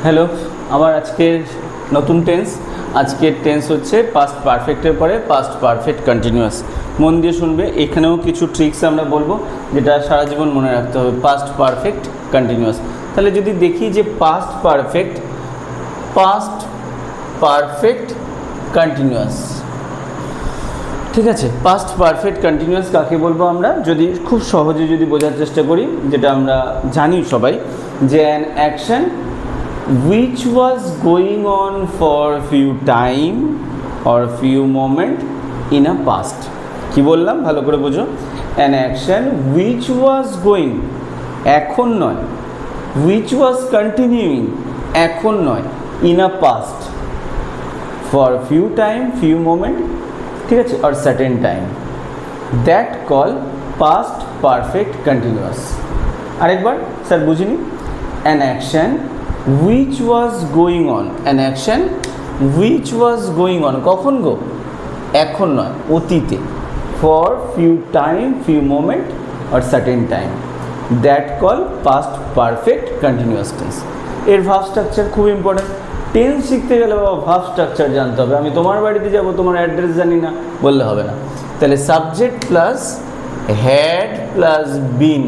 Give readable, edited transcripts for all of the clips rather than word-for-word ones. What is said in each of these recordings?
Hello, আমার আজকের নতুন টেন্স। আজকের টেন্স হচ্ছে পাস্ট পারফেক্টের পরে পাস্ট পারফেক্ট কন্টিনিউয়াস। মন দিয়ে শুনবে, এখানেও কিছু ট্রিক্স আমরা বলবো যেটা সারা জীবন মনে রাখতে হবে। পাস্ট পারফেক্ট কন্টিনিউয়াস, তাহলে যদি দেখি যে পাস্ট পারফেক্ট কন্টিনিউয়াস, ঠিক আছে। পাস্ট পারফেক্ট কন্টিনিউয়াস কাকে বলবো আমরা, যদি খুব সহজে যদি বোঝার চেষ্টা করি, যেটা আমরা জানি সবাই, যে an action which was going on for few time or few moment in a past। কি বললাম ভালো করে বোঝো, an action which was going, এখন নয়, which was continuing, এখন নয়, in a past, for few time, few moment, ঠিক আছে, or certain time, that call past perfect continuous। আরেকবার স্যার বুঝিনি, an action which was going on, an action which was going on, কখন গো, এখন নয়, অতীতে, for few time, few moment or certain time, that call past perfect continuous tense। এর verb structure খুব important. Tense শিখতে গেলে বাবা ভার্ব স্ট্রাকচার জানতে হবে। আমি তোমার বাড়িতে যাব, তোমার অ্যাড্রেস জানি না বললে হবে না। তাহলে subject plus had plus been,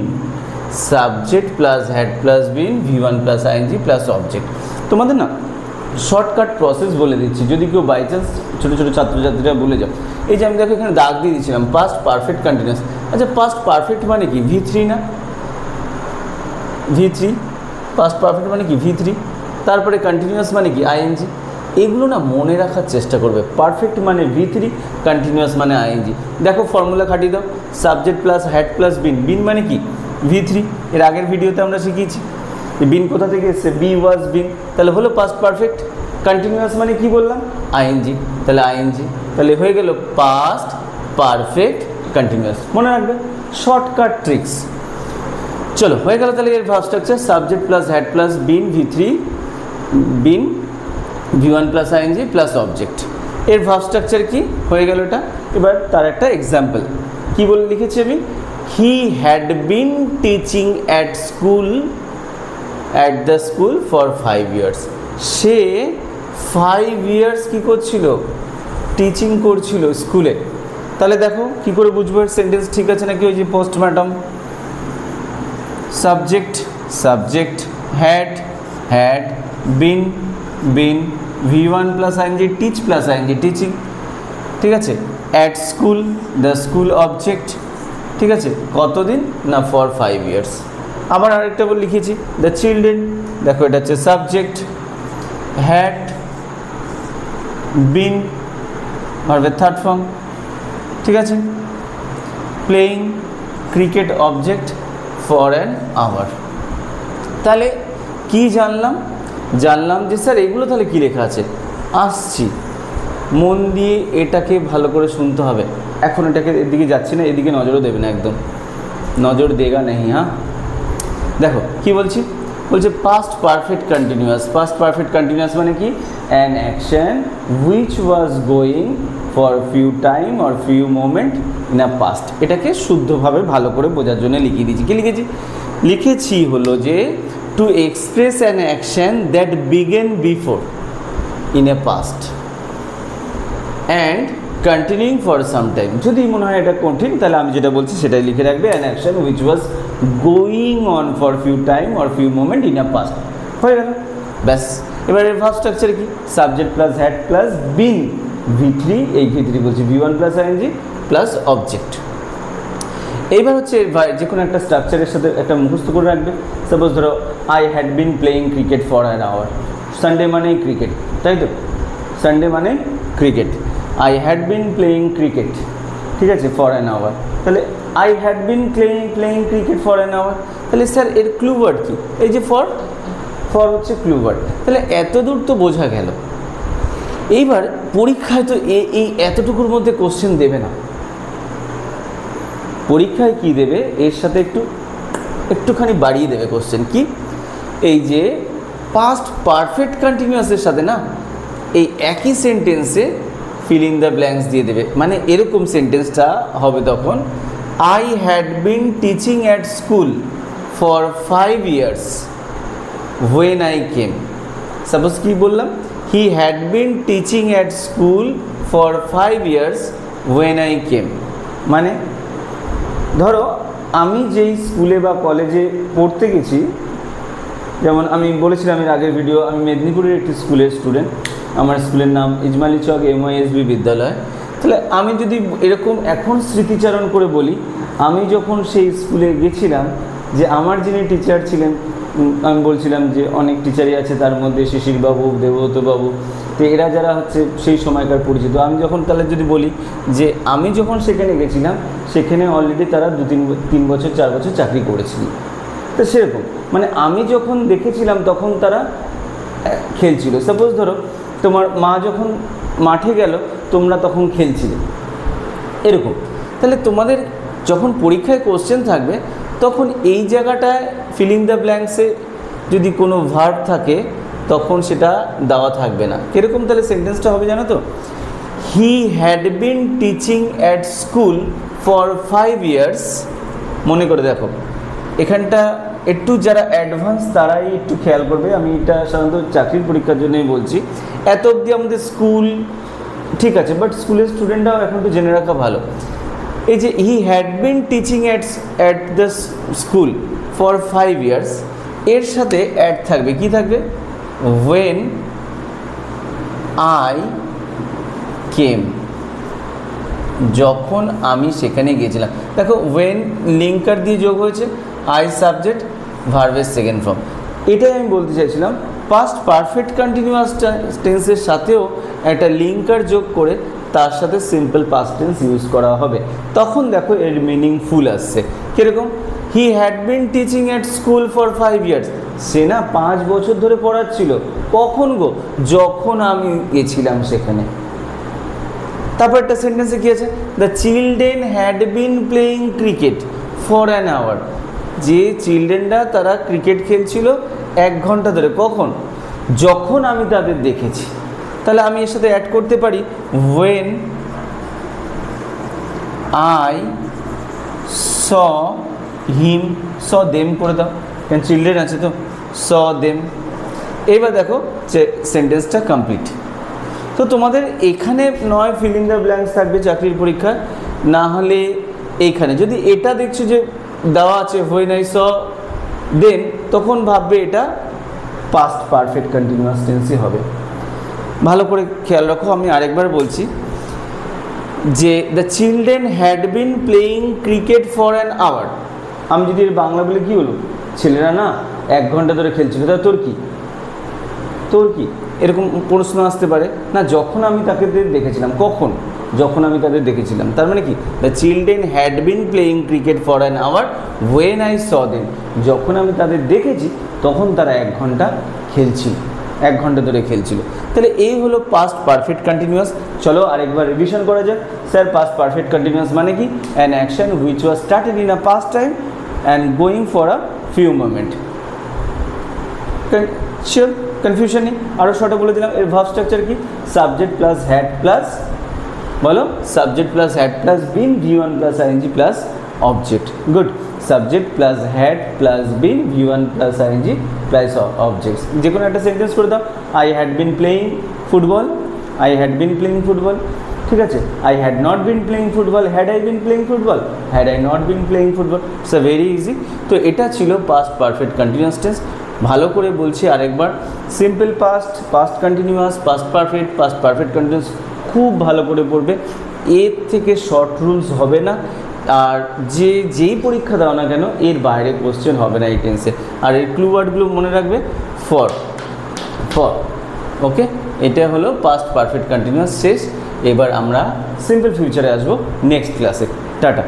subject plus had plus been, V1 plus ING plus object. তোমাদের না শর্টকাট প্রসেস বলে দিচ্ছি, যদি কেউ বাই চান্স ছোটো ছোটো ছাত্রছাত্রীরা বলে যাও। এই যে আমি দেখো এখানে দাগ দিয়ে দিয়েছিলাম পাস্ট পারফেক্ট কন্টিনিউয়াস। আচ্ছা, পাস্ট পারফেক্ট মানে কি? V3 না, V3। পাস্ট পারফেক্ট মানে কি? V3। তারপরে কন্টিনিউয়াস মানে কি? আইএনজি। এগুলো না মনে রাখার চেষ্টা করবে। পারফেক্ট মানে V3, কন্টিনিউয়াস মানে আইএনজি। দেখো ফর্মুলা খাটিয়ে দাও, subject plus had plus been. Been মানে কি? V3। এর আগের ভিডিওতে আমরা শিখিয়েছি বিন কোথা থেকে এসছে, বি ওয়াজ বিন, তাহলে হলো পাস্ট পারফেক্ট। কন্টিনিউয়াস মানে কি বললাম? আইএনজি, তাহলে আইএনজি, তাহলে হয়ে গেল পাস্ট পারফেক্ট কন্টিনিউয়াস। মনে রাখবে, শর্টকাট ট্রিক্স। চলো হয়ে গেল তাহলে এর verb structure, subject plus had plus been, V3 been, V1 plus ING plus object. এর ভার্ব স্ট্রাকচার কি হয়ে গেল এটা। এবার তার একটা এক্সাম্পল কি বলে লিখেছি আমি, he had been teaching at the school for 5 years। Say 5 years কি করছিল? টিচিং করছিল স্কুলে। তাহলে দেখো কি করে বুঝবো সেন্টেন্স ঠিক আছে নাকি। ওই যে postmortem, subject had been V1 plus ING, teach plus ING, teaching, ঠিক আছে। At school, the school object, ঠিক আছে। কতদিন না, ফর 5 years। আবার আরেকটা বলে লিখেছি দ্য চিলড্রেন, দেখো এটা হচ্ছে সাবজেক্ট, হ্যাড বিন ভার্বের থার্ড ফর্ম, ঠিক আছে। Playing cricket object for an hour. তাহলে কি জানলাম যে স্যার এগুলো তাহলে কি লেখা আছে, আসছি মন দিয়ে এটাকে ভালো করে শুনতে হবে। এখন এটাকে এদিকে যাচ্ছি না, এদিকে নজরও দেবে না, একদম নজর দেগা নেই। হ্যাঁ দেখো কি বলছি, বলছে past perfect continuous. Past perfect continuous মানে কি, an action which was going for few time or few moment in a past. এটাকে শুদ্ধভাবে ভালো করে বোঝার জন্য লিখিয়ে দিয়েছি। কি লিখেছি হলো যে to express an action that began before in a past and continuing for some time. যদি মনে হয় এটা কঠিন, তাহলে আমি যেটা বলছি সেটাই লিখে রাখবে, an action which was going on for few time or few moment in a past. হয়ে গেল, ব্যাস। এবার এর ভার্ব স্ট্রাকচার কি, subject plus had plus been, V3, এই V3 বলছি V1 plus ING plus object. এইবার হচ্ছে যে কোনো একটা স্ট্রাকচারের সাথে একটা মুখস্থ করে রাখবে। সাপোজ ধরো I had been playing cricket for an hour. Sunday মানেই ক্রিকেট, তাই তো, সানডে মানে cricket. I had been playing cricket, ঠিক আছে, ফর অ্যান আওয়ার। তাহলে I had been playing cricket for an hour. তাহলে স্যার এর ক্লু ওয়ার্ড কি? এই যে ফর হচ্ছে ক্লু ওয়ার্ড। তাহলে এত দূর তো বোঝা গেল। এইবার পরীক্ষায় তো এই এতটুকুর মধ্যে কোশ্চেন দেবে না। পরীক্ষায় কি দেবে, এর সাথে একটুখানি বাড়িয়ে দেবে কোশ্চেন। কি, এই যে পাস্ট পারফেক্ট কন্টিনিউয়াসের সাথে না এই একই সেন্টেন্সে ফিল ইন দ্য ব্ল্যাঙ্কস দিয়ে দেবে। মানে এরকম সেন্টেন্সটা হবে তখন, I had been teaching at school for 5 years when I came। Suppose কি বললাম, he had been teaching at school for 5 years when I came। মানে ধরো আমি যেই স্কুলে বা কলেজে পড়তে গেছি, যেমন আমি বলেছিলাম এর আগের ভিডিও, আমি মেদিনীপুরের একটি স্কুলের স্টুডেন্ট, আমার স্কুলের নাম ইজমালি চক MYSB বিদ্যালয়। তাহলে আমি যদি এরকম এখন স্মৃতিচারণ করে বলি, আমি যখন সেই স্কুলে গেছিলাম, যে আমার যিনি টিচার ছিলেন, আমি বলছিলাম যে অনেক টিচারই আছে, তার মধ্যে শিশিরবাবু, দেবব্রতবাবু, তো এরা যারা হচ্ছে সেই সময়কার পরিচিত। আমি যখন তাহলে যদি বলি যে আমি যখন সেখানে গেছিলাম, সেখানে অলরেডি তারা 2-3 বছর 4 বছর চাকরি করেছিলেন। তো সেরকম মানে আমি যখন দেখেছিলাম তখন তারা খেলছিল। সাপোজ ধরো তোমার মা যখন মাঠে গেল, তোমরা তখন খেলছিলে, এরকম। তাহলে তোমাদের যখন পরীক্ষায় কোশ্চেন থাকবে, তখন এই জায়গাটায় ফিলিং দ্য ব্ল্যাঙ্কসে যদি কোনো ভার্ব থাকে, তখন সেটা দেওয়া থাকবে না। কীরকম তাহলে সেন্টেন্সটা হবে জানো তো? He had been teaching at school for 5 years। মনে করে দেখো, এখানটা একটু যারা অ্যাডভান্স তারাই একটু খেয়াল করবে, আমি এটা সাধারণত চাকরির পরীক্ষার জন্যই বলছি। এত অবধি আমাদের স্কুল ঠিক আছে, বাট স্কুলের স্টুডেন্টরাও এখন তো জেনে রাখা ভালো। এই যে he had been teaching at the school for 5 years, এর সাথে অ্যাড থাকবে, কি থাকবে? when I came, যখন আমি সেখানে গিয়েছিলাম। দেখো when লিঙ্কার দিয়ে যোগ হয়েছে, I সাবজেক্ট, ভার্বের সেকেন্ড ফর্ম। এটাই আমি বলতে চাইছিলাম, পাস্ট পারফেক্ট কন্টিনিউয়াস টেন্সের সাথেও একটা লিঙ্কার যোগ করে তার সাথে সিম্পল পাস্ট টেন্স ইউজ করা হবে, তখন দেখো এর মিনিংফুল আসছে। কীরকম? He had been teaching at school for 5 years, সে না 5 বছর ধরে পড়াচ্ছিল। কখন গো? যখন আমি গেছিলাম সেখানে। তারপর একটা সেন্টেন্সে কী আছে? The children had been playing cricket for an hour, যে চিলড্রেনরা তারা ক্রিকেট খেলছিল 1 ঘন্টা ধরে। কখন? যখন আমি তাদের দেখেছি। তাহলে আমি এর সাথে অ্যাড করতে পারি when I saw him, saw them করে দাও, কারণ চিলড্রেন আছে তো, saw them। এবার দেখো যে সেন্টেন্সটা কমপ্লিট। তো তোমাদের এখানে নয় ফিলিং দ্য ব্ল্যাঙ্কস থাকবে চাকরির পরীক্ষা, না হলে এইখানে যদি এটা দেখছো যে দেওয়া আছে when I saw them, তখন ভাববে এটা পাস্ট পারফেক্ট কন্টিনিউয়াস টেন্সই হবে। ভালো করে খেয়াল রাখো, আমি আরেকবার বলছি যে the children had been playing cricket for an hour. আমি যদি এর বাংলা বলে কী বলবো? ছেলেরা না 1 ঘন্টা ধরে খেলছিল। তা তোর কি? তোর কি? এরকম প্রশ্ন আসতে পারে না। যখন আমি তাকে দেখেছিলাম, কখন? যখন আমি তাদের দেখেছিলাম। তার মানে কি? The children had been playing cricket for an hour when I saw them, যখন আমি তাদের দেখেছি তখন তারা 1 ঘন্টা খেলছিল, 1 ঘন্টা ধরে খেলছিল। তাহলে এই হলো পাস্ট পারফেক্ট কন্টিনিউয়াস। চলো আরেকবার রিভিশন করা যাক। স্যার, পাস্ট পারফেক্ট কন্টিনিউয়াস মানে কি? An action which was started in a past time and going for a few moment. Sure? Confusion নেই? আরও শর্টে বলে দিলাম। এর ভার্ব স্ট্রাকচার কি? সাবজেক্ট প্লাস হ্যাড প্লাস, বলো, subject plus had plus been, V1 plus ING plus object. Good. Subject plus had plus been, V1 plus ING plus objects. যে কোনো একটা সেন্টেন্স করে দাও। I had been playing football, I had been playing football. ঠিক আছে? I had not been playing football, had I been playing football, had I not been playing football. So very easy. তো এটা ছিল past perfect continuous tense. ভালো করে বলছি আরেকবার, simple past, past continuous, past perfect continuous খুব ভালো করে পড়বে। এর থেকে শর্ট রুলস হবে না, আর যেই পরীক্ষা দাও না কেন এর বাইরে কোশ্চেন হবে না এই টেন্সে। আর এর ক্লু ওয়ার্ডগুলো মনে রাখবে, ফর। ওকে, এটা হলো পাস্ট পারফেক্ট কন্টিনিউয়াস শেষ। এবার আমরা সিম্পল ফিউচারে আসবো নেক্সট ক্লাসে। টাটা।